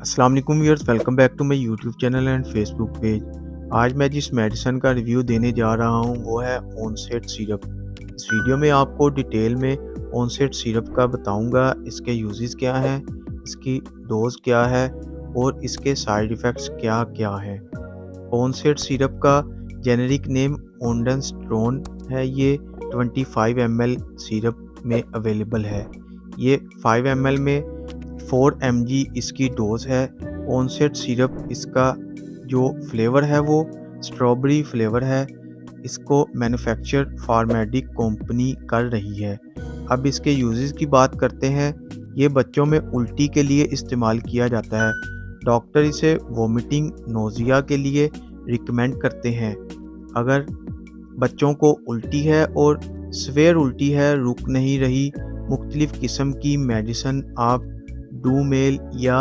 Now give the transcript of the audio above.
अस्सलाम वालेकुम viewers, welcome back to my YouTube channel and Facebook page. आज मैं जिस मेडिसिन का रिव्यू देने जा रहा हूँ वो है ऑनसेट सिरप। इस वीडियो में आपको डिटेल में ऑनसेट सिरप का बताऊंगा, इसके यूजेस क्या हैं, इसकी डोज क्या है और इसके साइड इफ़ेक्ट्स क्या क्या हैं। ऑनसेट सिरप का जेनेरिक नेम ओंडेंस्ट्रोन है। ये 25 ml सिरप में अवेलेबल है। ये 5 ml में 4 mg इसकी डोज है। ऑनसेट सिरप इसका जो फ्लेवर है वो स्ट्रॉबेरी फ्लेवर है। इसको मैन्युफैक्चर फार्मेडिक कंपनी कर रही है। अब इसके यूजेस की बात करते हैं। ये बच्चों में उल्टी के लिए इस्तेमाल किया जाता है। डॉक्टर इसे वोमिटिंग नोज़िया के लिए रिकमेंड करते हैं। अगर बच्चों को उल्टी है और सवेर उल्टी है, रुक नहीं रही, मुख्तलिफ़ किस्म की मेडिसिन आप डूमेल या